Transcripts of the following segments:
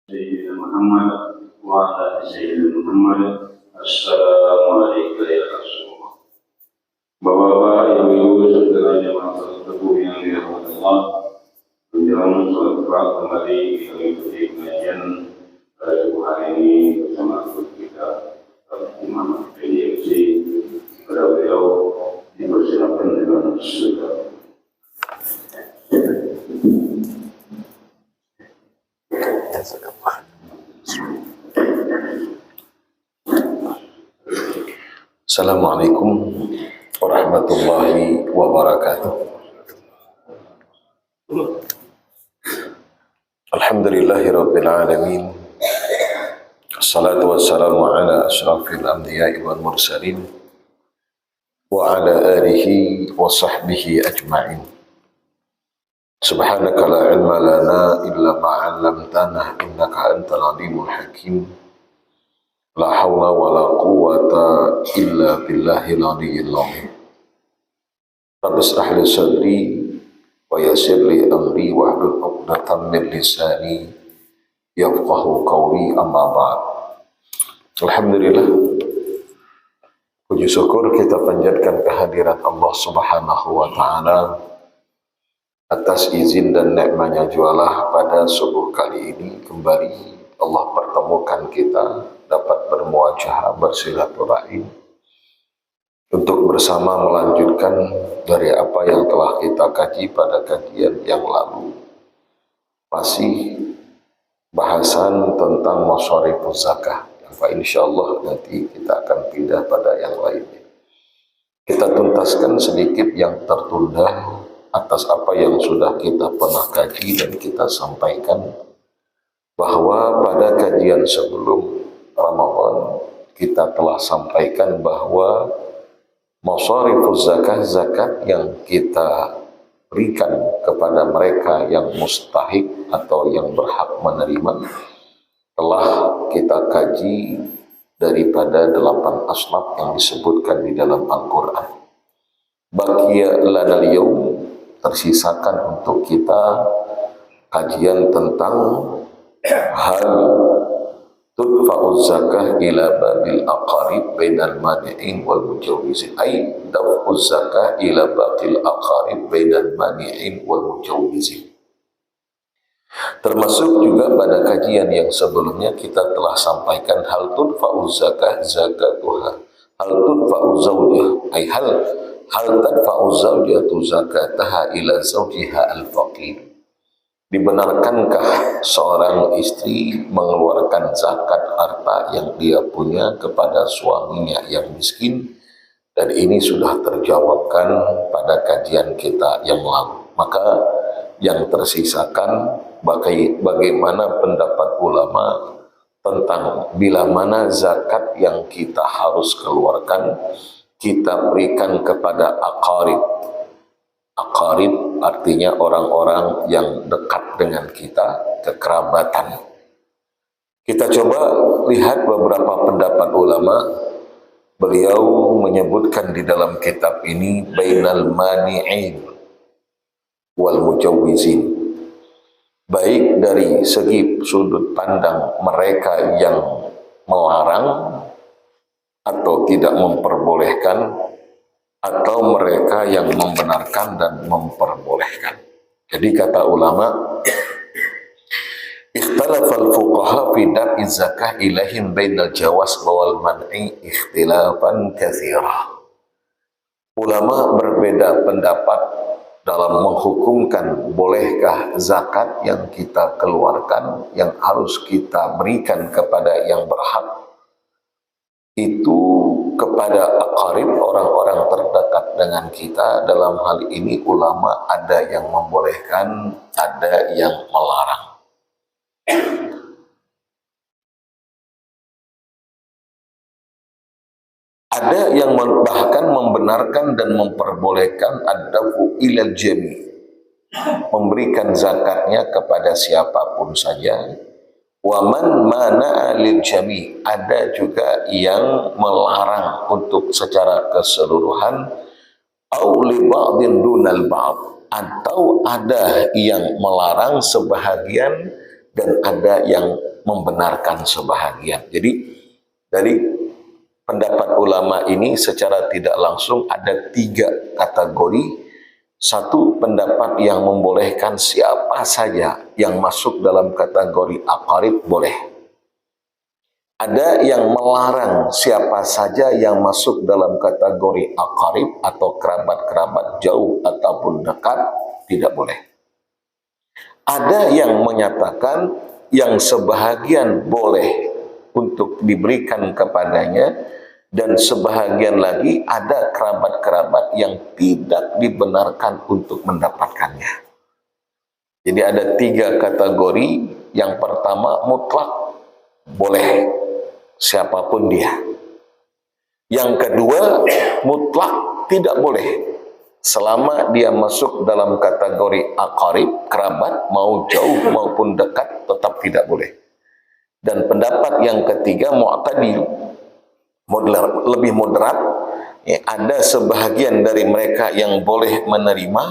سيدنا محمد وعلى سيدنا محمد. Assalamualaikum warahmatullahi. Bapak-bapak, ibu-ibu, saudara jemaah tersebut yang dirahmati Allah, menjelang sholat Jumat kembali kita mengikuti pengajian pada subuh hari ini bersama guru kita Imam PDMC. Pada beliau dipersilakan dengan segala. Assalamualaikum warahmatullahi wabarakatuh. Alhamdulillahirabbil alamin. Assalatu wassalamu ala asyrafil anbiya'i wal mursalin wa ala alihi wa sahbihi ajma'in. Subhanaka la ilma lana illa ma 'allamtana innaka antal alimul hakim. La haula wa la quwwata illa billahil aliyyil azim. Rabbi shrah li sadri wa yassir li amri wahlul 'uqdatam min lisani yafqahu qawli, amma ba'd. Alhamdulillah, puji syukur kita panjatkan kehadirat Allah Subhanahu wa taala atas izin dan nikmatnya jualah pada subuh kali ini kembali Allah pertemukan kita dapat bermuajahah, bersilaturahim untuk bersama melanjutkan dari apa yang telah kita kaji pada kajian yang lalu. Masih bahasan tentang masharifuz zakah, yang insyaallah nanti kita akan pindah pada yang lainnya. Kita tuntaskan sedikit yang tertunda atas apa yang sudah kita pernah kaji dan kita sampaikan, bahwa pada kajian sebelum Ramadan kita telah sampaikan bahwa masharifuz zakah, zakat yang kita berikan kepada mereka yang mustahik atau yang berhak menerima, telah kita kaji daripada 8 asnaf yang disebutkan di dalam Al-Quran. Baqiya lana al-yawm, tersisakan untuk kita kajian tentang hal tudfa'uz zakah ila babil aqarib bainal mani'in wal mujawwizin, ay daf'uz zakah ila baqil aqarib bainal mani'in wal mujawwizin. Termasuk juga pada kajian yang sebelumnya kita telah sampaikan hal tudfa'uz zakah zakatuha, hal tudfa'uz zawjah, ay hal tadfa'uz zawjatu zakataha ila zawjiha al-faqir. Dibenarkankah seorang istri mengeluarkan zakat harta yang dia punya kepada suaminya yang miskin? Dan ini sudah terjawabkan pada kajian kita yang lalu. Maka yang tersisakan bagaimana pendapat ulama tentang bila mana zakat yang kita harus keluarkan kita berikan kepada aqarib. Aqarib artinya orang-orang yang dekat dengan kita, kekerabatan. Kita coba lihat beberapa pendapat ulama. Beliau menyebutkan di dalam kitab ini bainal mani'in wal mujawwizin, baik dari segi sudut pandang mereka yang melarang atau tidak memperbolehkan, atau mereka yang membenarkan dan memperbolehkan. Jadi kata ulama, ikhtalafal fuqaha fi da'i zakah ilahin bainal jawas wal man'i ikhtilafan katsira. Ulama berbeda pendapat dalam menghukumkan bolehkah zakat yang kita keluarkan, yang harus kita berikan kepada yang berhak itu kepada aqarib, orang-orang terdekat dengan kita. Dalam hal ini ulama ada yang membolehkan, ada yang melarang. Ada yang bahkan membenarkan dan memperbolehkan ad-dafu ilal jami', memberikan zakatnya kepada siapapun saja. Wa man mana'a lil jami', ada juga yang melarang untuk secara keseluruhan. Au li ba'din dunal ba'd, atau ada yang melarang sebahagian dan ada yang membenarkan sebahagian. Jadi dari pendapat ulama ini secara tidak langsung ada 3 kategori. Satu, pendapat yang membolehkan siapa saja yang masuk dalam kategori aqarib boleh. Ada yang melarang siapa saja yang masuk dalam kategori aqarib atau kerabat-kerabat jauh ataupun dekat tidak boleh. Ada yang menyatakan yang sebahagian boleh untuk diberikan kepadanya, dan sebahagian lagi ada kerabat-kerabat yang tidak dibenarkan untuk mendapatkannya. Jadi ada 3 kategori. Yang pertama, mutlak boleh siapapun dia. Yang kedua, mutlak tidak boleh selama dia masuk dalam kategori aqarib, kerabat, mau jauh maupun dekat, tetap tidak boleh. Dan pendapat yang ketiga, mu'tadil, lebih moderat, ya, ada sebahagian dari mereka yang boleh menerima,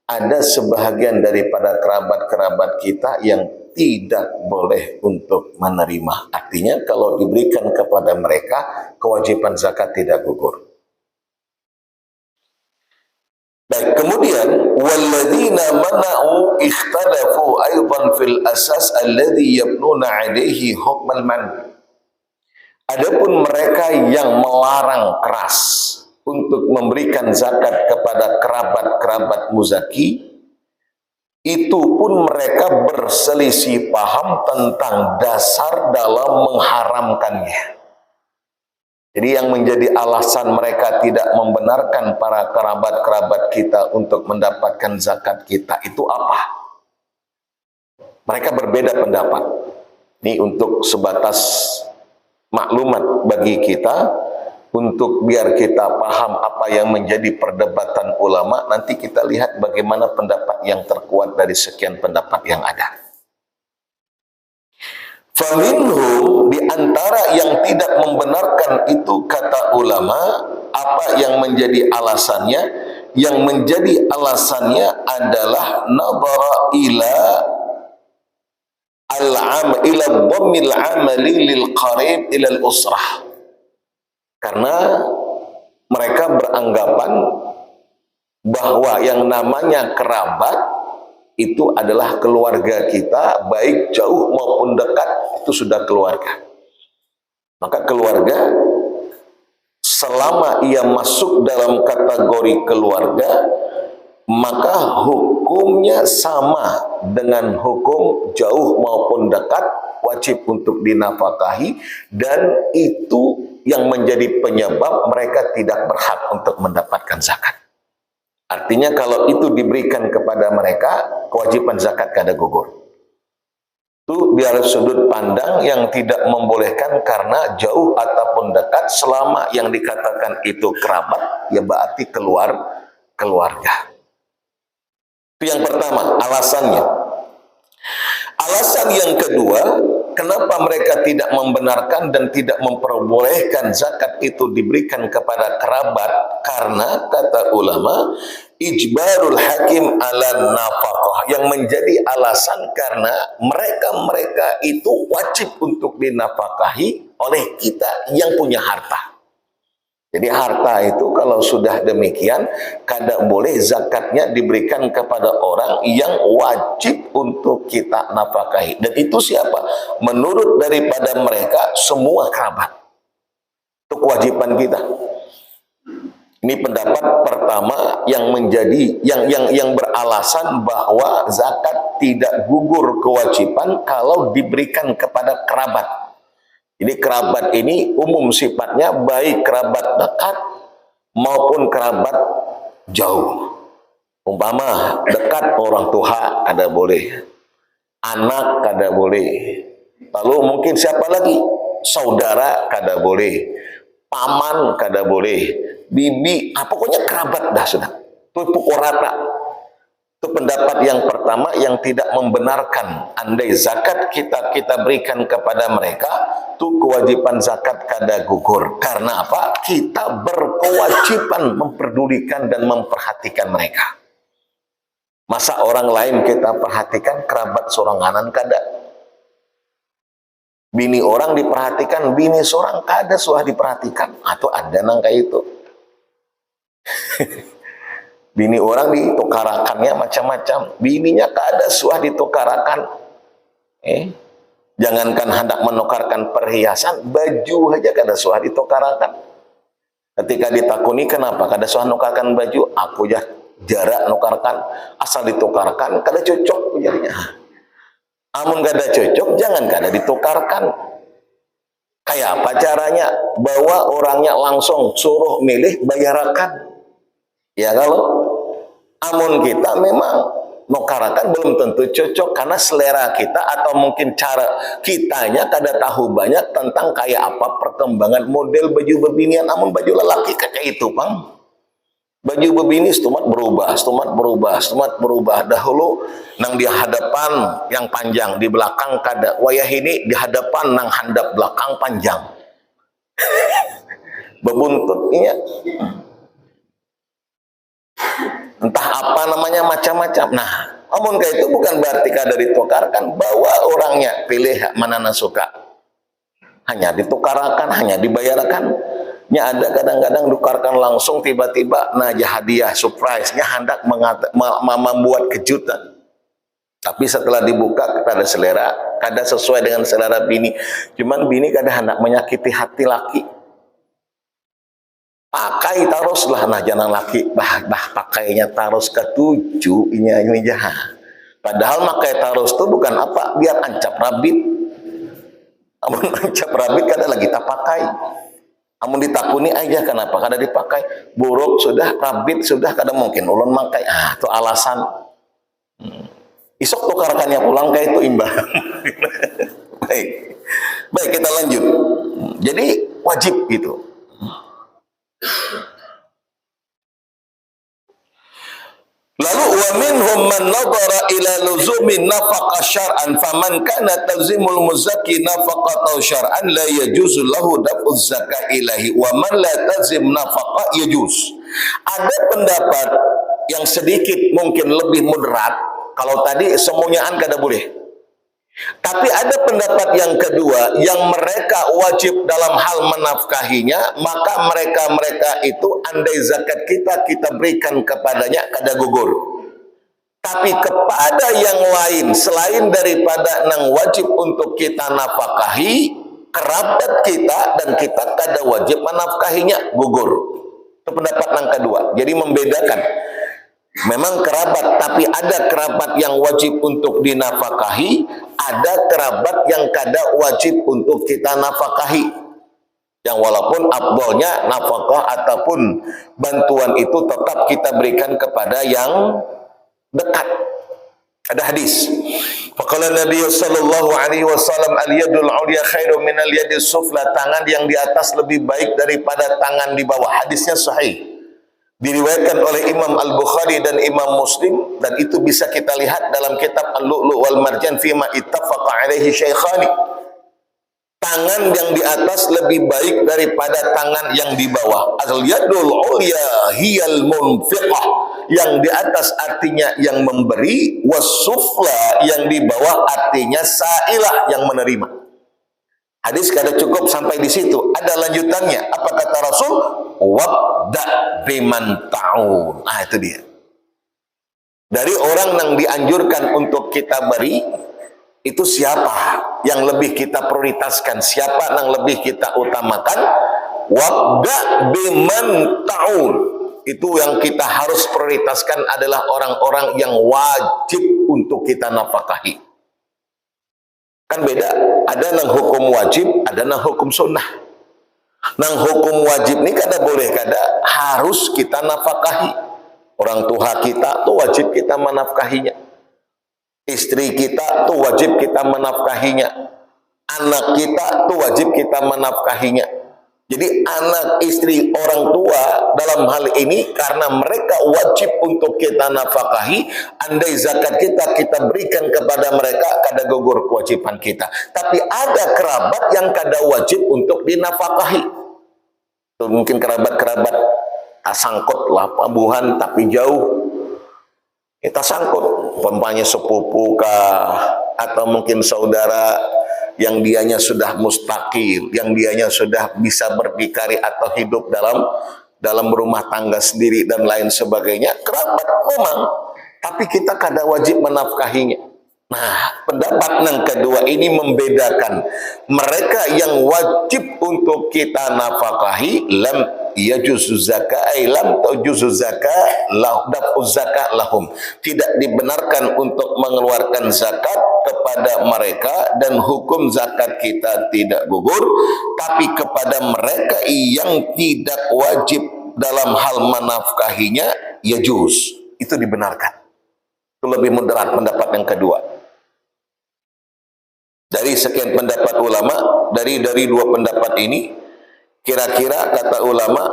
ada sebahagian daripada kerabat-kerabat kita yang tidak boleh untuk menerima. Artinya kalau diberikan kepada mereka, kewajiban zakat tidak gugur. Dan kemudian walladzina mana'u ikhtalafu aidan fil asas alladhi yabnuna 'alaihi hukmal man. Adapun mereka yang melarang keras untuk memberikan zakat kepada kerabat-kerabat muzaki, itu pun mereka berselisih paham tentang dasar dalam mengharamkannya. Jadi yang menjadi alasan mereka tidak membenarkan para kerabat-kerabat kita untuk mendapatkan zakat kita itu apa? Mereka berbeda pendapat. Ini untuk sebatas maklumat bagi kita, untuk biar kita paham apa yang menjadi perdebatan ulama. Nanti kita lihat bagaimana pendapat yang terkuat dari sekian pendapat yang ada. Faminhum, di antara yang tidak membenarkan itu kata ulama, apa yang menjadi alasannya? Yang menjadi alasannya adalah nadhara ila ila dhammil amali lil qarib ila al usrah. Karena mereka beranggapan bahwa yang namanya kerabat itu adalah keluarga kita, baik jauh maupun dekat, itu sudah keluarga. Maka keluarga, selama ia masuk dalam kategori keluarga, maka hukumnya sama dengan hukum jauh maupun dekat, wajib untuk dinafkahi, dan itu yang menjadi penyebab mereka tidak berhak untuk mendapatkan zakat. Artinya kalau itu diberikan kepada mereka, kewajiban zakat kada gugur. Itu biar sudut pandang yang tidak membolehkan karena jauh ataupun dekat, selama yang dikatakan itu kerabat, ya berarti keluarga. Itu yang pertama, alasannya. Alasan yang kedua, kenapa mereka tidak membenarkan dan tidak memperbolehkan zakat itu diberikan kepada kerabat? Karena kata ulama, ijbarul hakim ala nafaqah, yang menjadi alasan karena mereka itu wajib untuk dinafkahi oleh kita yang punya harta. Jadi harta itu kalau sudah demikian, kada boleh zakatnya diberikan kepada orang yang wajib untuk kita nafkahi. Dan itu siapa? Menurut daripada mereka semua kerabat. Itu kewajiban kita. Ini pendapat pertama yang menjadi yang beralasan bahwa zakat tidak gugur kewajiban kalau diberikan kepada kerabat. Jadi kerabat ini umum sifatnya, baik kerabat dekat maupun kerabat jauh. Umpama dekat orang tua kada boleh, anak kada boleh, lalu mungkin siapa lagi? Saudara kada boleh, paman kada boleh, bibi, pokoknya kerabat dah sudah. Itu pukul rata. Itu pendapat yang pertama yang tidak membenarkan andai zakat kita berikan kepada mereka, itu kewajiban zakat kada gugur. Karena apa? Kita berkewajiban memperdulikan dan memperhatikan mereka. Masa orang lain kita perhatikan, kerabat soranganan kada? Bini orang diperhatikan, bini seorang kada suah diperhatikan. Atau ada nang kayak itu. Bini orang ditukarakannya macam-macam. Bininya kada suah ditukarakan. Jangankan hendak menukarkan perhiasan, baju aja kada suah ditukarakan. Ketika ditakuni kenapa kada suah nukarkan baju, aku jarak nukarkan, asal ditukarkan kada cocok ujarnya. Amun kada cocok, jangan kada ditukarkan. Kayak apa caranya? Bawa orangnya langsung, suruh milih, bayarakan. Ya kalau amun kita memang nukarakan belum tentu cocok karena selera kita atau mungkin cara kitanya kada tahu banyak tentang kayak apa perkembangan model baju bebinian. Amun baju lelaki kayak itu, Pang. Baju bebini stumat berubah. Dahulu nang di hadapan yang panjang, di belakang kada. Wayah ini di hadapan nang handap belakang panjang. Bebuntutnya. Entah apa namanya macam-macam. Nah, amun kayak itu bukan berarti kada ditukarkan. Bawa orangnya, pilih mana nang suka. Hanya ditukarkan, hanya dibayarkan. Nya ada kadang-kadang tukarkan langsung tiba-tiba naja hadiah surprise-nya hendak membuat kejutan. Tapi setelah dibuka kada selera, kada sesuai dengan selera bini. Cuman bini kada hendak menyakiti hati laki. Pakai taruslah nah jangan laki pakainya tarus ketujuh ini jah. Padahal pakai tarus itu bukan apa biar ancap rabit. Amun ancap rabit kada lagi tak pakai. Amun ditakuni aja kenapa kada dipakai, buruk sudah, rabit sudah, kada mungkin ulun makai. Itu alasan. Isok tukarkannya pulang kayak itu imbang. Baik kita lanjut. Jadi wajib gitu. Lalu wa minhum man nadhara ila luzumi nafaqah syar'an faman kana talzimul muzakki nafaqatan syar'an la yajuzu lahu daf'uz zakat ilahi wa man la talzim nafaqah yajuz. Ada pendapat yang sedikit mungkin lebih moderat. Kalau tadi semuanya kada boleh. Tapi ada pendapat yang kedua yang mereka wajib dalam hal menafkahinya, maka mereka itu andai zakat kita berikan kepadanya kada gugur. Tapi kepada yang lain selain daripada nang wajib untuk kita nafkahi, kerabat kita dan kita kada wajib menafkahinya, gugur. Itu pendapat yang kedua. Jadi membedakan. Memang kerabat, tapi ada kerabat yang wajib untuk dinafkahi, ada kerabat yang kada wajib untuk kita nafkahi. Yang walaupun afdalnya nafkah ataupun bantuan itu tetap kita berikan kepada yang dekat. Ada hadis. Faqala Nabi sallallahu alaihi wasallam al-yadul 'ulya khairum min al-yadis sufla. Tangan yang di atas lebih baik daripada tangan di bawah. Hadisnya sahih. Diriwayatkan oleh Imam Al-Bukhari dan Imam Muslim, dan itu bisa kita lihat dalam kitab Al-Lu'lu' wal Marjan fima ittafaqa alaihi syaikhani. Tangan yang di atas lebih baik daripada tangan yang di bawah. Al-yadul ulya hiyal munfiqah. Yang di atas artinya yang memberi, wasufla yang di bawah artinya sa'ilah yang menerima. Hadis kada cukup sampai di situ. Ada lanjutannya. Apa kata Rasul? Wabda biman ta'un. Itu dia. Dari orang yang dianjurkan untuk kita beri, itu siapa yang lebih kita prioritaskan? Siapa yang lebih kita utamakan? Wabda biman ta'un. Itu yang kita harus prioritaskan adalah orang-orang yang wajib untuk kita nafkahi. Kan beda, ada nang hukum wajib, ada nang hukum sunnah. Nang hukum wajib ini kada boleh, kada harus kita nafkahi. Orang tua kita tuh wajib kita menafkahinya. Istri kita tuh wajib kita menafkahinya. Anak kita tuh wajib kita menafkahinya. Jadi anak, istri, orang tua dalam hal ini karena mereka wajib untuk kita nafkahi, andai zakat kita berikan kepada mereka, kada gugur kewajiban kita. Tapi ada kerabat yang kada wajib untuk dinafkahi. Mungkin kerabat-kerabat sangkut lah pabuhan tapi jauh. Kita sangkut, umpamanya sepupu kah, atau mungkin saudara yang dianya sudah mustaqil, yang dianya sudah bisa berdikari atau hidup dalam rumah tangga sendiri dan lain sebagainya, kerabat memang, tapi kita kada wajib menafkahinya. Nah, pendapat yang kedua ini membedakan mereka yang wajib untuk kita nafkahi, lam yajuzu zakat, lam tajuzu zakat, lahum, tidak dibenarkan untuk mengeluarkan zakat kepada mereka, dan hukum zakat kita tidak gugur. Tapi kepada mereka yang tidak wajib dalam hal menafkahinya, yajuz, itu dibenarkan. Itu lebih moderat pendapat yang kedua. Dari sekian pendapat ulama, dari dua pendapat ini, kira-kira kata ulama,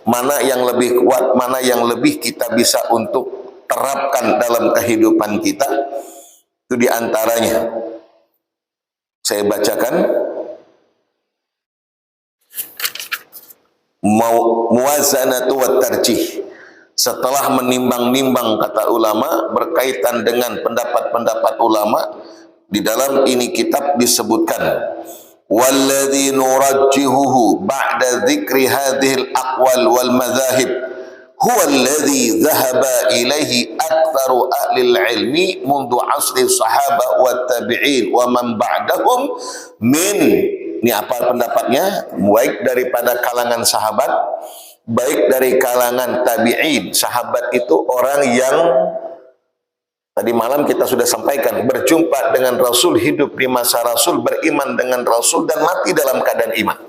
mana yang lebih kuat, mana yang lebih kita bisa untuk terapkan dalam kehidupan kita, itu diantaranya. Saya bacakan, muwazanatu wat tarjih. Setelah menimbang-nimbang kata ulama berkaitan dengan pendapat-pendapat ulama, di dalam ini kitab disebutkan, walladzi nurajjihuhu ba'da dzikri hadhil aqwal wal madzahib huwa alladzi dhahaba ilaihi aktsaru ahli ilmi mundu asri sahabah wa tabi'in wa man ba'dahum min, ini apa pendapatnya, baik daripada kalangan sahabat, baik dari kalangan tabi'in. Sahabat itu orang yang tadi malam kita sudah sampaikan, berjumpa dengan Rasul, hidup di masa Rasul, beriman dengan Rasul dan mati dalam keadaan iman.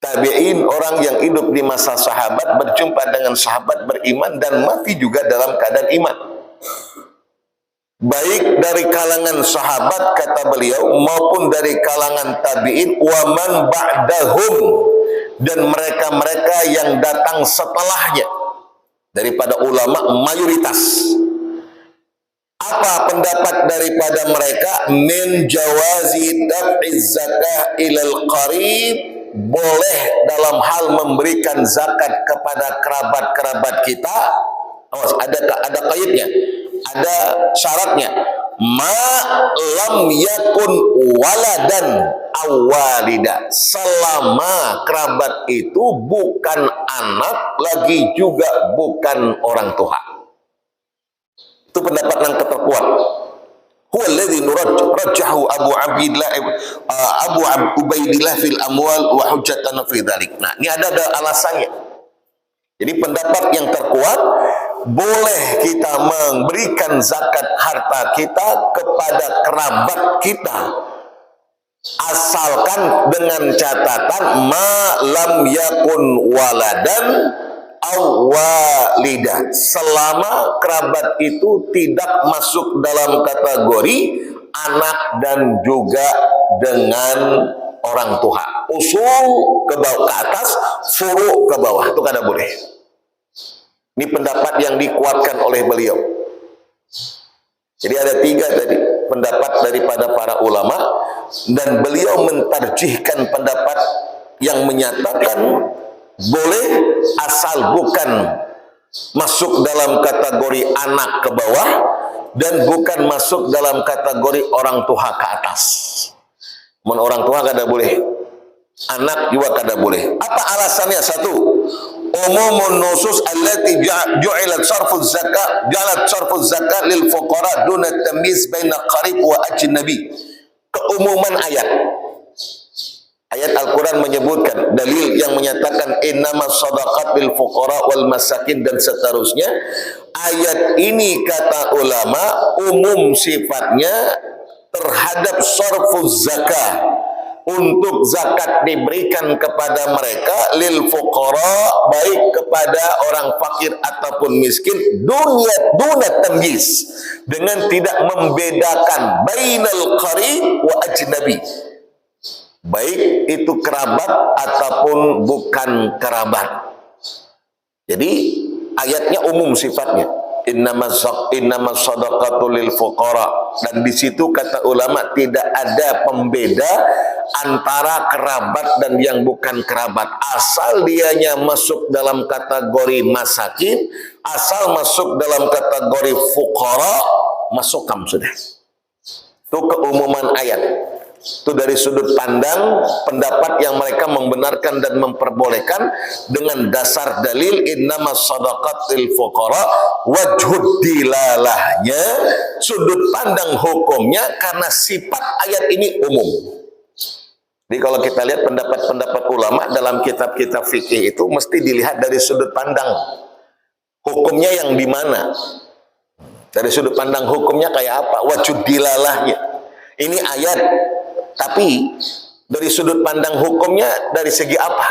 Tabi'in orang yang hidup di masa sahabat, berjumpa dengan sahabat, beriman dan mati juga dalam keadaan iman. Baik dari kalangan sahabat kata beliau maupun dari kalangan tabi'in, wa man ba'dahum, dan mereka-mereka yang datang setelahnya daripada ulama mayoritas. Apa pendapat daripada mereka? Min jawazi daf'iz zakah ilal qarib, boleh dalam hal memberikan zakat kepada kerabat-kerabat kita. Ada kaidnya, ada syaratnya. Ma lam yakun waladan awalida, selama kerabat itu bukan anak lagi juga bukan orang tua. Itu pendapat yang terkuat. Huwa alladhi nurajjahu Abu Ubaidillah fil amwal wa hujjatan fi dzalik. Nah, ini ada alasannya. Jadi pendapat yang terkuat, boleh kita memberikan zakat harta kita kepada kerabat kita, asalkan dengan catatan ma lam yakun waladan awalida, selama kerabat itu tidak masuk dalam kategori anak dan juga dengan orang tua. Usul ke bawah ke atas, furu ke bawah, itu kada boleh. Ini pendapat yang dikuatkan oleh beliau. Jadi ada 3 tadi pendapat daripada para ulama, dan beliau mentarjihkan pendapat yang menyatakan boleh asal bukan masuk dalam kategori anak ke bawah dan bukan masuk dalam kategori orang tua ke atas. Men orang tua kada boleh, anak juga kada boleh. Apa alasannya? 1, umumun nusus allati ju'ilat sarfuz zakat, jalat sarfuz zakat lil fuqara duna tamyiz baina qarib wa ajnabi. Keumuman ayat Al-Quran menyebutkan, dalil yang menyatakan innamas shadaqat lil fuqara wal masakin dan seterusnya. Ayat ini kata ulama umum sifatnya terhadap sarfuz zakat, untuk zakat diberikan kepada mereka lil fuqara, baik kepada orang fakir ataupun miskin, duna tamyiz, dengan tidak membedakan bainal qarib wa ajnabi, baik itu kerabat ataupun bukan kerabat. Jadi ayatnya umum sifatnya, innamas shadaqatu lil fuqara, dan di situ kata ulama tidak ada pembeda antara kerabat dan yang bukan kerabat, asal dianya masuk dalam kategori masakin, asal masuk dalam kategori fuqara, masukkan sudah. Itu keumuman ayat. Itu dari sudut pandang pendapat yang mereka membenarkan dan memperbolehkan dengan dasar dalil innamas shadaqatil fuqara, wajhud dilalahnya, sudut pandang hukumnya karena sifat ayat ini umum. Jadi kalau kita lihat pendapat-pendapat ulama dalam kitab-kitab fikih itu mesti dilihat dari sudut pandang hukumnya yang di mana. Dari sudut pandang hukumnya kayak apa? Wajhud dilalahnya. Ini ayat, tapi dari sudut pandang hukumnya dari segi apa?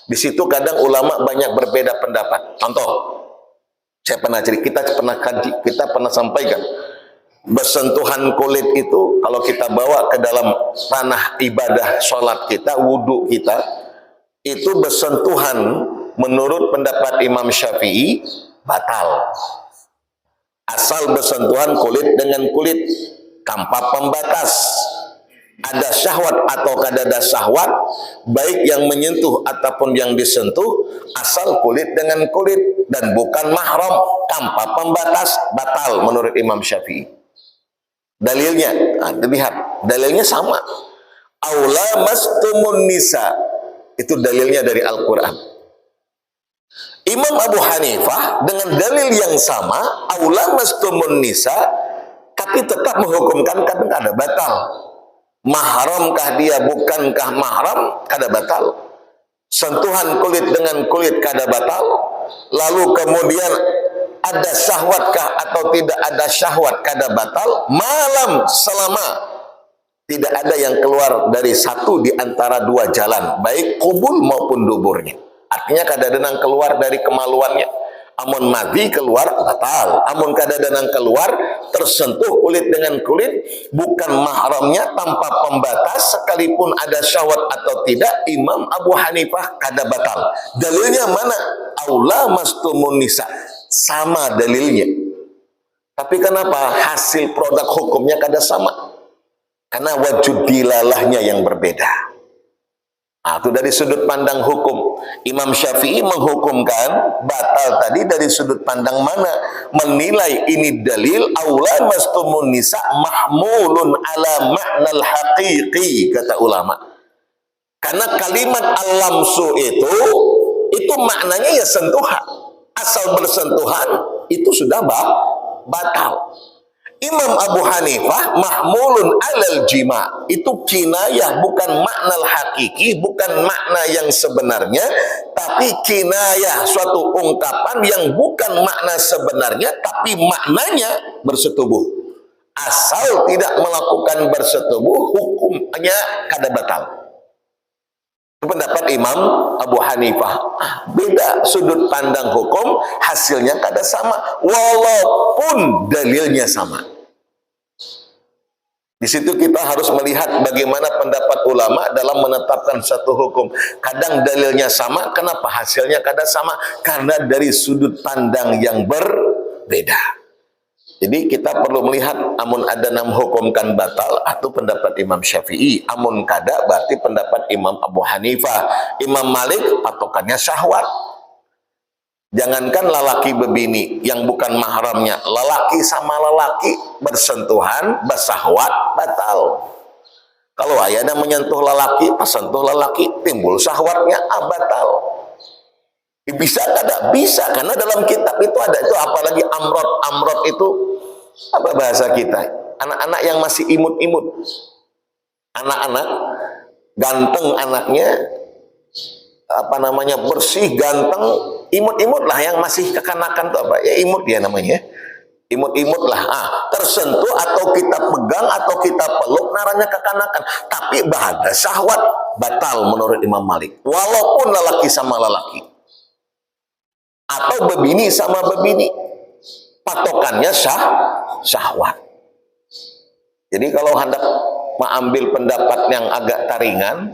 Di situ kadang ulama banyak berbeda pendapat. Contoh, saya pernah cerita, kita pernah sampaikan, bersentuhan kulit itu kalau kita bawa ke dalam ranah ibadah sholat kita, wudhu kita, itu bersentuhan menurut pendapat Imam Syafi'i batal. Asal bersentuhan kulit dengan kulit tanpa pembatas. Ada syahwat atau kada ada syahwat, baik yang menyentuh ataupun yang disentuh, asal kulit dengan kulit dan bukan mahram, tanpa pembatas, batal menurut Imam Syafi'i. Dalilnya, lihat, dalilnya sama. Aula mastumun nisa, itu dalilnya dari Al-Quran. Imam Abu Hanifah dengan dalil yang sama, aula mastumun nisa, tapi tetap menghukumkan kadang ada batal. Mahramkah dia, bukankah mahram, kada batal. Sentuhan kulit dengan kulit kada batal. Lalu kemudian ada syahwatkah atau tidak ada syahwat kada batal. Malam selama tidak ada yang keluar dari satu di antara dua jalan, baik kubul maupun duburnya. Artinya kada denang keluar dari kemaluannya. Amun madhi keluar batal. Amun kada denang keluar tersentuh kulit dengan kulit, bukan mahramnya, tanpa pembatas, sekalipun ada syahwat atau tidak, Imam Abu Hanifah kada batal. Dalilnya mana? Aula mastumun nisa. Sama dalilnya. Tapi kenapa hasil produk hukumnya kada sama? Karena wajud dilalahnya yang berbeda. Nah, itu dari sudut pandang hukum. Imam Syafi'i menghukumkan batal tadi dari sudut pandang mana? Menilai ini dalil aula mastumun nisa mahmulun ala ma'nal haqiqi, kata ulama. Karena kalimat al-lamsu itu maknanya ya sentuhan. Asal bersentuhan itu sudah batal. Imam Abu Hanifah mahmulun alal jima, itu kinayah, bukan makna hakiki, bukan makna yang sebenarnya, tapi kinayah, suatu ungkapan yang bukan makna sebenarnya tapi maknanya bersetubuh. Asal tidak melakukan bersetubuh, hukumnya kada batal. Itu pendapat Imam Abu Hanifah. Beda sudut pandang hukum, hasilnya kada sama walaupun dalilnya sama. Di situ kita harus melihat bagaimana pendapat ulama dalam menetapkan satu hukum. Kadang dalilnya sama, kenapa hasilnya kada sama? Karena dari sudut pandang yang berbeda. Jadi kita perlu melihat, amun ada nam hukumkan batal, atau pendapat Imam Syafi'i. Amun kada, berarti pendapat Imam Abu Hanifah. Imam Malik patokannya syahwat. Jangankan lelaki bebini yang bukan mahramnya, lelaki sama lelaki bersentuhan, bersahwat, batal. Kalau ayahnya menyentuh lelaki, pas sentuh lelaki, timbul syahwatnya, batal. Bisa kada? Bisa, karena dalam kitab itu ada itu, apalagi amrod. Amrod itu apa bahasa kita? Anak-anak yang masih imut-imut. Anak-anak ganteng anaknya, apa namanya, bersih, ganteng, imut-imut lah, yang masih kekanakan itu apa? Ya imut dia namanya. Imut-imut lah. Tersentuh atau kita pegang atau kita peluk, naranya kekanakan. Tapi bahada syahwat, batal menurut Imam Malik. Walaupun lelaki sama lelaki. Atau bebini sama bebini. Patokannya syahwat. Jadi kalau hendak mengambil pendapat yang agak taringan,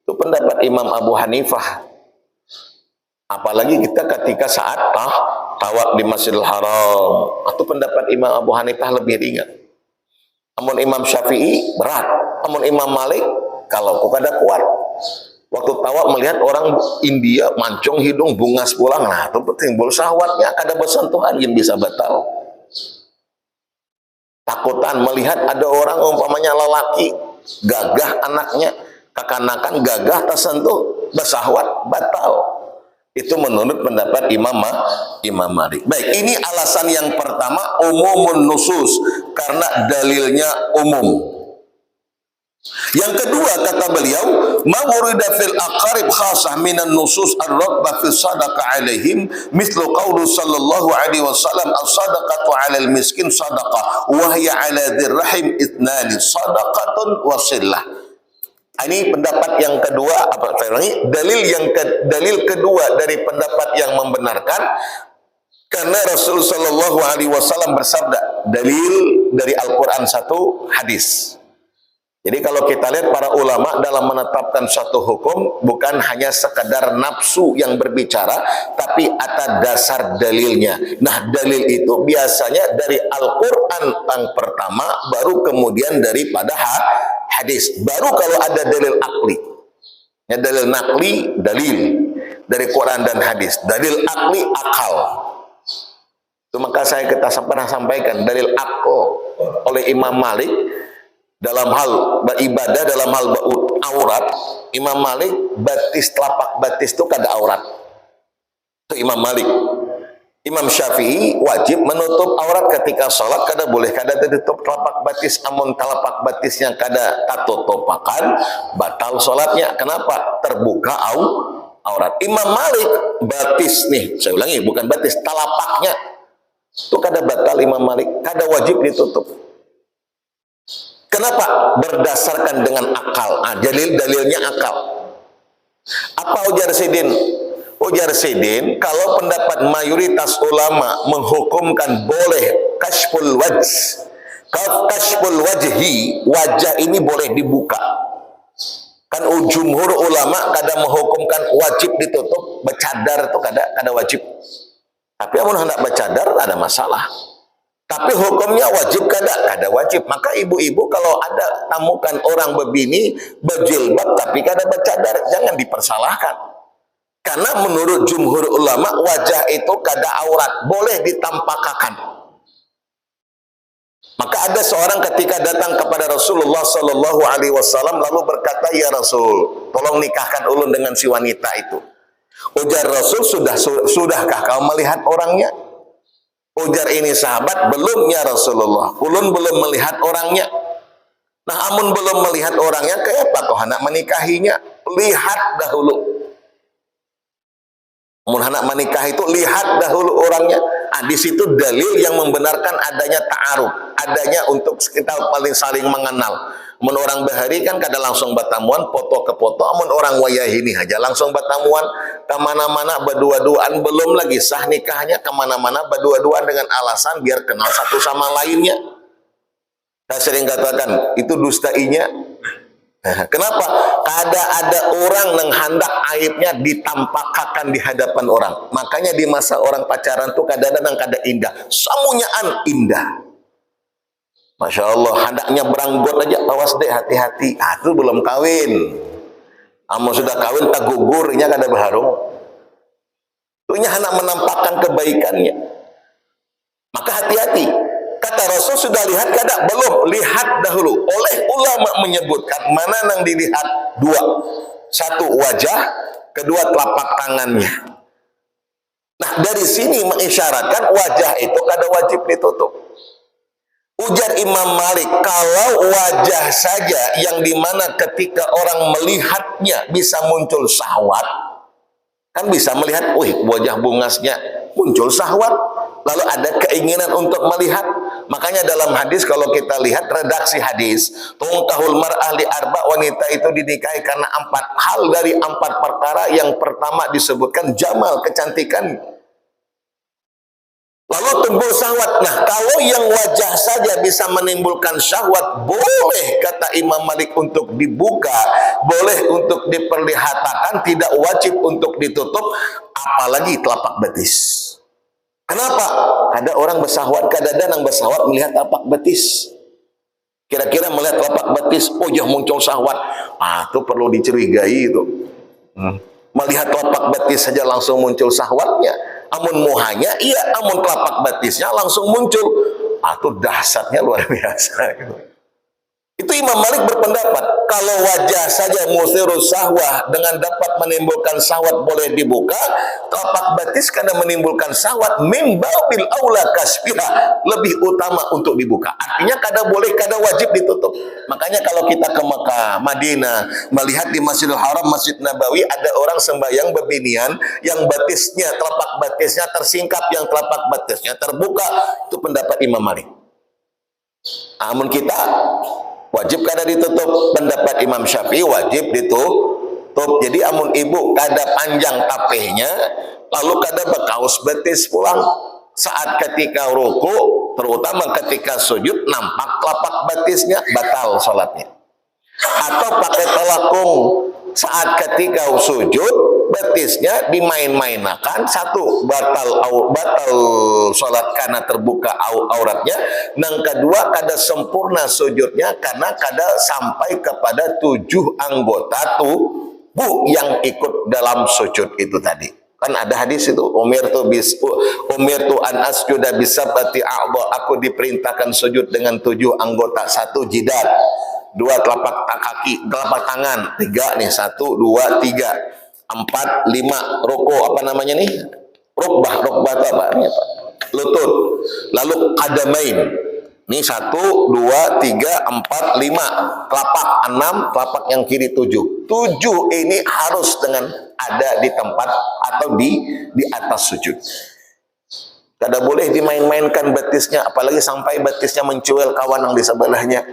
itu pendapat Imam Abu Hanifah. Apalagi kita ketika saat tawaf di Masjidil Haram, atau pendapat Imam Abu Hanifah lebih ringan. Amun Imam Syafi'i berat. Amun Imam Malik kalau kok ada kuat. Waktu tawaf melihat orang India mancung hidung bungas pulang, nah itu timbul syahwatnya, kada bersentuhan yang bisa batal. Takutan melihat ada orang umpamanya lelaki gagah anaknya, kekanakan gagah tersentuh bersahwat batal. Itu menurut pendapat Imam Malik. Baik, ini alasan yang pertama, umumun nusus, karena dalilnya umum. Yang kedua kata beliau, ma wurida fil aqarib khasah minan nusus ar-raghbah fi sadaqah alaihim mithlu qawlu sallallahu alaihi wasallam as-sadaqatu 'alal miskin sadaqah wa hiya 'ala dzir rahim itnani sadaqatun wa sillah. Ini pendapat yang kedua, dalil kedua dari pendapat yang membenarkan, karena Rasul sallallahu alaihi wasallam bersabda, dalil dari Al-Qur'an satu, hadis. Jadi kalau kita lihat para ulama dalam menetapkan suatu hukum bukan hanya sekedar nafsu yang berbicara, tapi atas dasar dalilnya. Nah, dalil itu biasanya dari Al-Quran yang pertama, baru kemudian daripada hadis. Baru kalau ada dalil akli. Ya, dalil nakli, dalil dari Quran dan hadis. Dalil akli, akal. Itu maka kita pernah sampaikan dalil akal oleh Imam Malik dalam hal beribadah, dalam hal aurat. Imam Malik telapak batis itu kada aurat. Itu Imam Malik. Imam Syafi'i wajib menutup aurat ketika sholat, kada boleh kada ditutup telapak batis. Amun telapak batisnya kada tatutupakan, batal sholatnya. Kenapa? Terbuka aurat. Imam Malik batis nih, saya ulangi, bukan batis, telapaknya itu kada batal. Imam Malik kada wajib ditutup. Kenapa? Berdasarkan dengan akal. Dalilnya akal. Apa ujar Sidin? Ujar Sidin, kalau pendapat mayoritas ulama menghukumkan boleh kashful wajhi, wajah ini boleh dibuka. Kan jumhur ulama kada menghukumkan wajib ditutup, bercadar itu kada wajib. Tapi amun hendak bercadar ada masalah. Tapi hukumnya wajib kada wajib. Maka ibu-ibu kalau ada tamukan orang berbini berjilbab tapi kada bercadar, jangan dipersalahkan. Karena menurut jumhur ulama wajah itu kada aurat, boleh ditampakkan. Maka ada seorang ketika datang kepada Rasulullah sallallahu alaihi wasallam lalu berkata, "Ya Rasul, tolong nikahkan ulun dengan si wanita itu." Ujar Rasul, "Sudahkah kau melihat orangnya?" Ujar ini sahabat, "Belum ya Rasulullah, ulun belum melihat orangnya." Nah, amun belum melihat orangnya, kenapa kau hendak menikahinya? Lihat dahulu. Amun hendak menikah itu lihat dahulu orangnya. Di situ dalil yang membenarkan adanya ta'aruf, adanya untuk kita paling saling mengenal. Amun orang bahari kan kada langsung bertamuan, foto ke foto. Amun orang wayah ini aja langsung bertamuan, kemana-mana berdua-duaan, belum lagi sah nikahnya, kemana-mana berdua-duaan dengan alasan biar kenal satu sama lainnya. Saya sering katakan itu dustainya. Kenapa? Kada ada orang yang hendak aibnya ditampakkan di hadapan orang. Makanya di masa orang pacaran tuh kadang-kadang kada indah, samunyaan indah. Masya Allah, hendaknya beranggot aja, awas deh, hati-hati. Itu belum kawin. Amun sudah kawin tak gugurnya kada berharung. Tuhnya hendak menampakkan kebaikannya. Maka hati-hati. Kata Rasul, sudah lihat kada? Belum, lihat dahulu. Oleh ulama menyebutkan mana yang dilihat? Dua. Satu wajah, kedua telapak tangannya. Nah, dari sini mengisyaratkan wajah itu kada wajib ditutup. Ujar Imam Malik, kalau wajah saja yang dimana ketika orang melihatnya bisa muncul syahwat, kan bisa melihat, wajah bungasnya muncul syahwat, lalu ada keinginan untuk melihat. Makanya dalam hadis kalau kita lihat redaksi hadis, tungkahul mar'ah li arba, wanita itu dinikahi karena 4 hal dari 4 perkara. Yang pertama disebutkan jamal, kecantikan. Lalu timbul syahwat. Nah, kalau yang wajah saja bisa menimbulkan syahwat, boleh kata Imam Malik untuk dibuka, boleh untuk diperlihatkan, tidak wajib untuk ditutup, apalagi telapak betis. Kenapa? Ada orang bersahwat, kadang-kadang bersahwat melihat telapak betis. Kira-kira melihat telapak betis, ya muncul syahwat. Itu perlu dicurigai itu. Melihat telapak betis saja langsung muncul syahwatnya. Amun muhanya, iya, amun telapak betisnya langsung muncul. Itu dahsyatnya luar biasa. Itu Imam Malik berpendapat kalau wajah saja musirus sahwah dengan dapat menimbulkan syahwat boleh dibuka, telapak batis karena menimbulkan syahwat min babil aula kasfiha, lebih utama untuk dibuka. Artinya kada boleh, kada wajib ditutup. Makanya kalau kita ke Mekah, Madinah, melihat di Masjidil Haram, Masjid Nabawi, ada orang sembahyang bebinian yang batisnya, telapak batisnya tersingkap, yang telapak batisnya terbuka. Itu pendapat Imam Malik. Namun kita wajib kada ditutup, pendapat Imam Syafi'i wajib ditutup. Jadi amun ibu kada panjang tapehnya, lalu kada bekaus betis pulang saat ketika ruku, terutama ketika sujud, nampak telapak betisnya, batal sholatnya. Atau pakai telakung saat ketika sujud, betisnya dimain-mainakan, satu batal sholat karena terbuka auratnya, yang kedua kada sempurna sujudnya karena kada sampai kepada 7 anggota tubuh yang ikut dalam sujud itu tadi. Kan ada hadis itu, umirtu an asjuda bisabati a'dha, aku diperintahkan sujud dengan 7 anggota, 1 jidat, 2 telapak kaki, telapak tangan, 3 nih, 1 2 3 4 5 roko, apa namanya nih, rukbah itu apa nih, Pak? Lutut. Lalu qadamain nih, 1 2 3 4 5 telapak, 6 telapak yang kiri, 7 ini harus dengan ada di tempat atau di atas sujud. Kada boleh dimain-mainkan betisnya, apalagi sampai betisnya mencuel kawan yang di sebelahnya.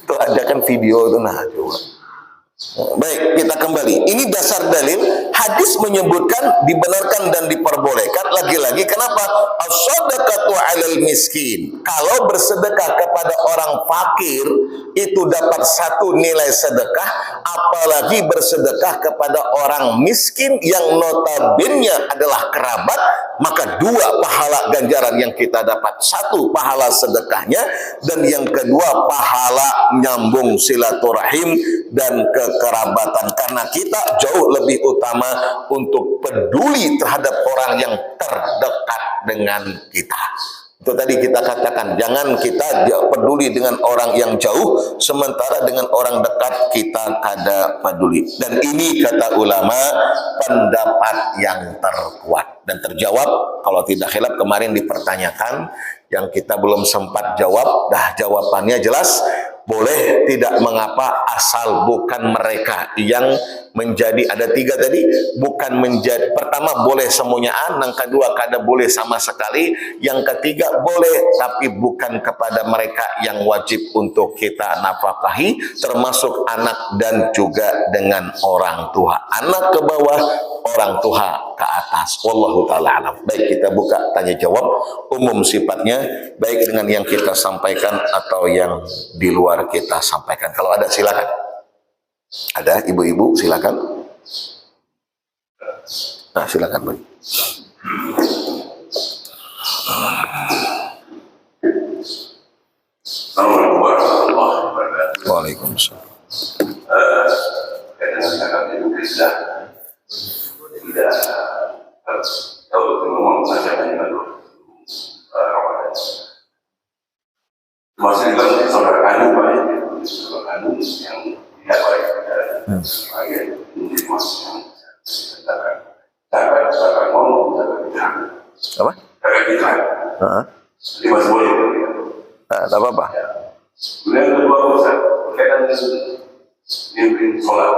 Itu ada kan video itu, nah coba. Baik, kita kembali. Ini dasar dalil. Hadis menyebutkan dibenarkan dan diperbolehkan. Lagi-lagi kenapa? As-shadaqatu 'alal miskin. Kalau bersedekah kepada orang fakir itu dapat 1 nilai sedekah, apalagi bersedekah kepada orang miskin yang notabene adalah kerabat, maka 2 pahala ganjaran yang kita dapat. 1 pahala sedekahnya, dan yang kedua pahala nyambung silaturahim dan kekerabatan, karena kita jauh lebih utama untuk peduli terhadap orang yang terdekat dengan kita. Itu tadi kita katakan, jangan kita peduli dengan orang yang jauh, sementara dengan orang dekat kita kada peduli. Dan ini kata ulama pendapat yang terkuat dan terjawab. Kalau tidak khilaf, kemarin dipertanyakan yang kita belum sempat jawab, dah jawabannya jelas. Boleh tidak mengapa asal bukan mereka yang menjadi, ada 3 tadi, bukan menjadi, pertama boleh semuanyaan, yang kedua kada boleh sama sekali, yang ketiga boleh tapi bukan kepada mereka yang wajib untuk kita nafkahi, termasuk anak dan juga dengan orang tua. Anak ke bawah, orang tua ke atas. Wallahu ta'ala alam. Baik, kita buka tanya jawab umum sifatnya, baik dengan yang kita sampaikan atau yang di luar kita sampaikan. Kalau ada silakan. Ada ibu-ibu silakan. Nah, silakan, Bang. Assalamualaikum warahmatullahi wabarakatuh. Waalaikumsalam. Kadang-kadang itu tidak tahu ngomong saja hanya masih dalam saudara kandung banyak, saudara kandung yang tidak baik sebagai individu yang saya ngomong Apa? saya kita di masih boleh Tak apa-apa. kemudian kedua Ustaz berkaitan dengan mimpin sholat.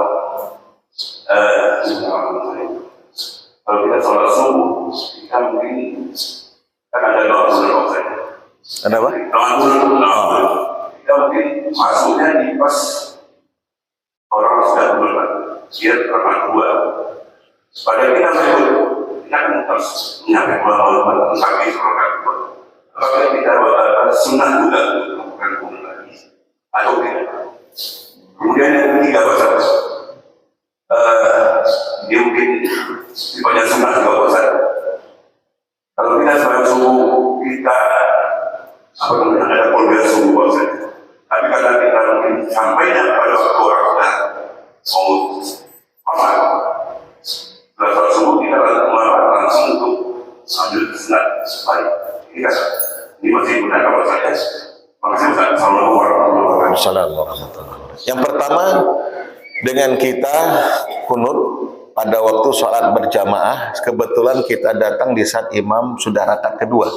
Kalau kita sholat subuh, kita mungkin kan ada doa dulu saja. Ada apa? Doa dulu. Kita mungkin masuknya di pas orang sudah berbuat, dia pernah 2. Padahal kita berbuat, kita kan harus menyampaikan malam sampai sholat 2. Apakah kita sunnah juga untuk melakukan bunuh lagi atau tidak? Kemudian yang ketiga Ustaz, dia mungkin sifatnya sunnah juga Ustaz. Kalau kita sholat subuh, kita ada keluarga subuh Ustaz. Tapi kalau kita mungkin sampainya pada waktu orang sudah mau amal, setelah sholat subuh kita langsung untuk ambil sunat baik. Ini masih gunakan apa saja. Makasih Ustaz. Assalamualaikum warahmatullahi wabarakatuh. Yang pertama, dengan kita kunut pada waktu sholat berjamaah, kebetulan kita datang di saat imam sudah rakaat kedua,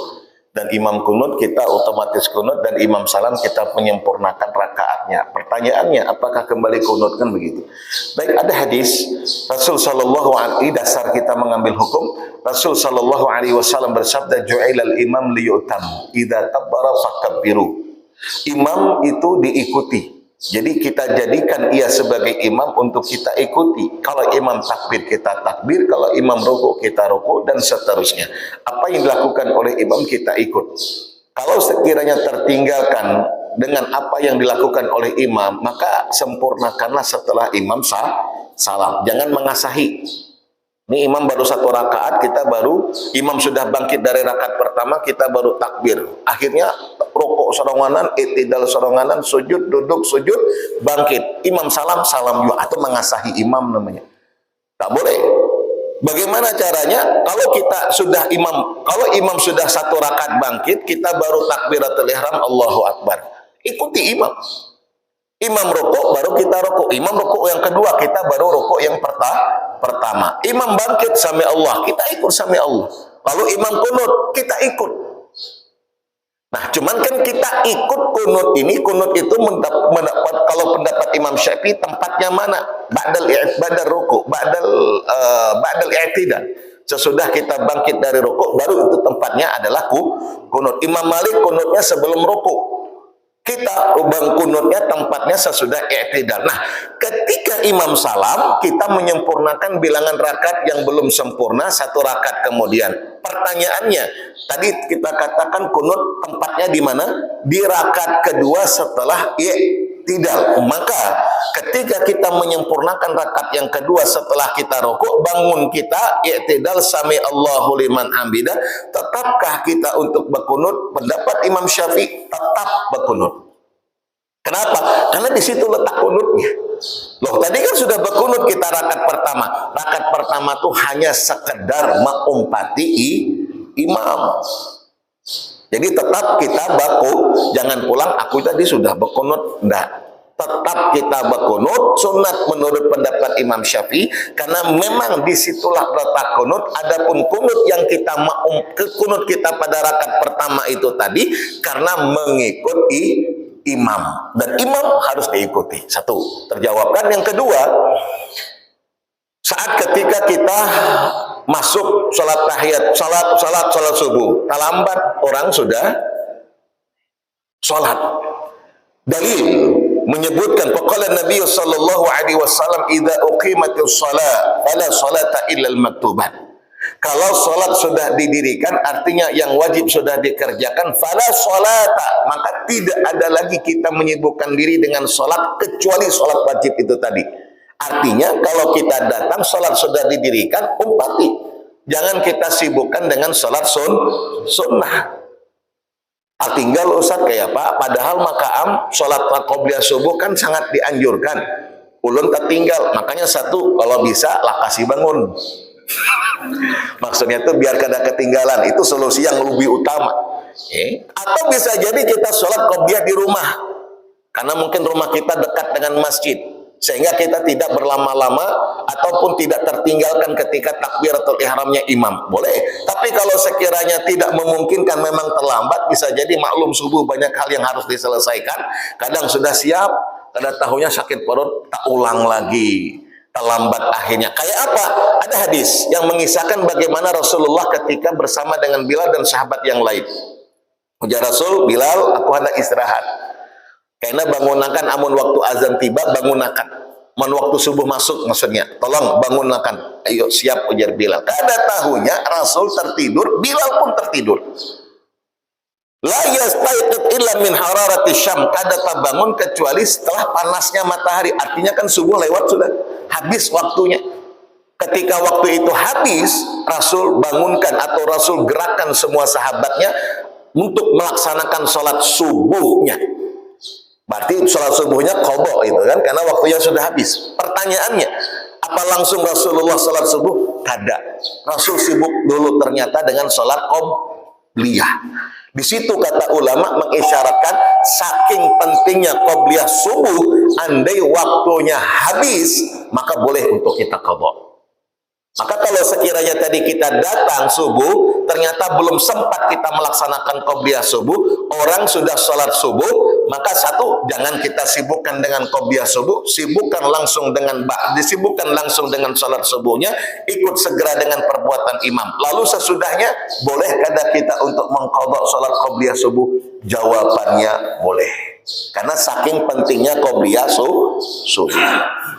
dan imam kunut, kita otomatis kunut, dan imam salam kita menyempurnakan rakaatnya. Pertanyaannya, apakah kembali kunut? Kan begitu. Baik, ada hadis Rasul sallallahu alaihi, dasar kita mengambil hukum, Rasul sallallahu alaihi wasallam bersabda, ju'ilal imam liyutam idza kabbara fakabbiru. Imam itu diikuti. Jadi kita jadikan ia sebagai imam untuk kita ikuti. Kalau imam takbir, kita takbir. Kalau imam rukuk, kita rukuk, dan seterusnya. Apa yang dilakukan oleh imam, kita ikut. Kalau sekiranya tertinggalkan dengan apa yang dilakukan oleh imam, maka sempurnakanlah setelah imam salam. Jangan mengasahi. Ini imam baru 1 rakaat, kita baru, imam sudah bangkit dari rakaat pertama, kita baru takbir. Akhirnya rokok soronganan, i'tidal soronganan, sujud, duduk, sujud, bangkit. Imam salam, salam juga. Atau mengasahi imam namanya. Tak boleh. Bagaimana caranya? Kalau kita sudah kalau imam sudah 1 rakaat bangkit, kita baru takbiratul ihram, Allahu Akbar. Ikuti imam. Imam rukuk, baru kita rukuk. Imam rukuk yang kedua, kita baru rukuk yang pertama. Imam bangkit, sami Allah, kita ikut sami Allah. Lalu imam kunut, kita ikut. Nah, cuman kan kita ikut kunut ini, kunut itu mendapat kalau pendapat Imam Syafi'i tempatnya mana? Ba'dal rukuk, ba'dal i'tidal. Sesudah kita bangkit dari rukuk, baru itu tempatnya adalah kunut. Imam Malik kunutnya sebelum rukuk. Kita ubah kunutnya tempatnya sesudah i'tidal. Nah, ketika imam salam, kita menyempurnakan bilangan rakaat yang belum sempurna 1 rakaat kemudian. Pertanyaannya, tadi kita katakan kunut tempatnya di mana? Di rakaat kedua setelah i'tidal. Maka ketika kita menyempurnakan rakaat yang kedua setelah kita rukuk, bangun kita i'tidal, sami Allahu liman hamidah, tetapkah kita untuk berkunut? Pendapat Imam Syafi'i, tetap berkunut. Kenapa? Karena di situ letak kunutnya. Loh, tadi kan sudah berkunut kita rakaat pertama. Rakaat pertama tuh hanya sekedar mengumpati imam. Jadi tetap kita jangan pulang, aku tadi sudah berkunut. Enggak. Tetap kita berkunut, sunat menurut pendapat Imam Syafi'i, karena memang disitulah letak kunut. Adapun kunut yang kita kunut kita pada rakaat pertama itu tadi karena mengikuti imam, dan imam harus diikuti. 1, terjawabkan. Yang kedua, saat ketika kita masuk sholat tahiyat, sholat subuh, terlambat orang sudah sholat. Dalil menyebutkan, faqala Nabi sallallahu alaihi wasallam, idza uqimatis shalah fala salata illa al-maktubat. Kalau sholat sudah didirikan, artinya yang wajib sudah dikerjakan, fala sholata, maka tidak ada lagi kita menyibukkan diri dengan sholat kecuali sholat wajib itu tadi. Artinya kalau kita datang, sholat sudah didirikan, umpati. Jangan kita sibukkan dengan sholat sunnah. Tinggal Ustaz kayak Pak, padahal makaam sholat qobliyah subuh kan sangat dianjurkan. Ulun tertinggal, makanya 1, kalau bisa lah kasih bangun. Maksudnya itu biar kada ketinggalan, itu solusi yang lebih utama. Atau bisa jadi kita sholat qobliyah di rumah, karena mungkin rumah kita dekat dengan masjid, sehingga kita tidak berlama-lama ataupun tidak tertinggalkan ketika takbiratul ihramnya imam. Boleh. Tapi kalau sekiranya tidak memungkinkan, memang terlambat, bisa jadi maklum subuh banyak hal yang harus diselesaikan. Kadang sudah siap, kadang tahunya sakit perut, tak ulang lagi. Terlambat akhirnya. Kayak apa? Ada hadis yang mengisahkan bagaimana Rasulullah ketika bersama dengan Bilal dan sahabat yang lain. Ujar Rasul, Bilal, aku hendak istirahat. Karena bangunakan amun waktu azan tiba, bangunakan. Man waktu subuh masuk maksudnya. Tolong bangunakan. Ayo siap, ujar Bilal. Kada tahunya Rasul tertidur, Bilal pun tertidur. La yastaiqid illa min hararati syam, kada terbangun kecuali setelah panasnya matahari. Artinya kan subuh lewat, sudah habis waktunya. Ketika waktu itu habis, Rasul bangunkan atau Rasul gerakkan semua sahabatnya untuk melaksanakan sholat subuhnya. Berarti sholat subuhnya qadha itu kan, karena waktunya sudah habis. Pertanyaannya, apa langsung Rasulullah sholat subuh? Kada. Rasul sibuk dulu ternyata dengan sholat qobliyah. Di situ kata ulama mengisyaratkan saking pentingnya qobliyah subuh, andai waktunya habis maka boleh untuk kita qadha. Maka kalau sekiranya tadi kita datang subuh, ternyata belum sempat kita melaksanakan qobliyah subuh, orang sudah sholat subuh, maka satu, jangan kita sibukkan dengan qobliyah subuh, disibukkan langsung dengan sholat subuhnya, ikut segera dengan perbuatan imam. Lalu sesudahnya, boleh kada kita untuk mengqadha sholat qobliyah subuh? Jawabannya boleh. Karena saking pentingnya qobliyah subuh.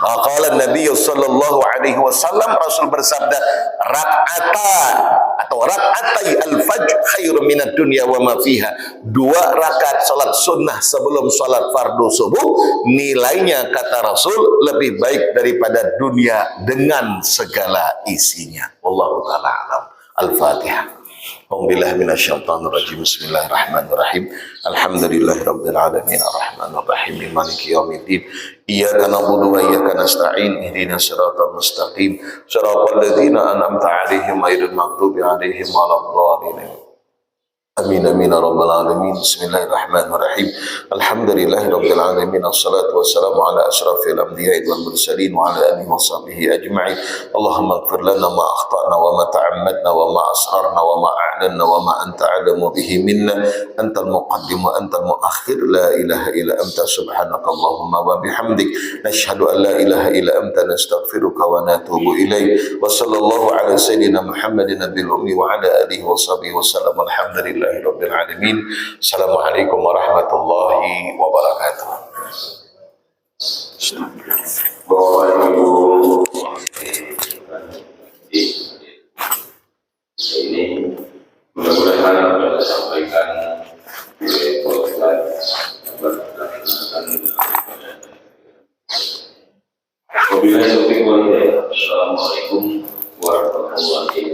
Qala Nabi sallallahu alaihi wasallam, Rasul bersabda, rak'atai al-fajr khairum minad dunya wa ma fiha. 2 rakaat salat sunnah sebelum salat fardu subuh, nilainya kata Rasul lebih baik daripada dunia dengan segala isinya. Wallahu taala alam. Al-Fatihah. A'udzubillahi minasyaitonir rajim. Bismillahirrahmanirrahim. Alhamdulillahirabbil alamin arrahmanir rahim maliki yaumiddin. Iyyaka na'budu wa iyyaka nasta'in. Ihdinas siratal mustaqim. Shiratal ladzina an'amta 'alaihim ghairil maghdubi 'alaihim waladdallin. Amin amin ya rabbal alamin. Bismillahirrahmanirrahim. Alhamdulillahirabbil alamin. Assalatu wassalamu ala asyrafil anbiya'i wal mursalin wa ala alihi washabbihi ajma'in. Allahumma ighfir lana ma akhtana wa ma ta'ammadna wa ma asrarna wa ma a'lanna wa ma anta 'alamu bihi minna. Antal muqaddim wa antal muakhir. La ilaha illa anta subhanaka Allahumma wa bihamdik. Nashhadu an la ilaha illa anta nastaghfiruka wa natubu ilaik. Wa sallallahu ala sayyidina Muhammadin nabiyil ummi wa ala alihi washabbihi wasallam. Alhamdulillah Rabbil alamin. Assalamualaikum warahmatullahi wabarakatuh. Bapak Ibu, ini mudah-mudahan apa yang disampaikan oleh Ustaz berkaitan. Wabillahi taufiq wal hidayah. Assalamualaikum warahmatullahi wabarakatuh.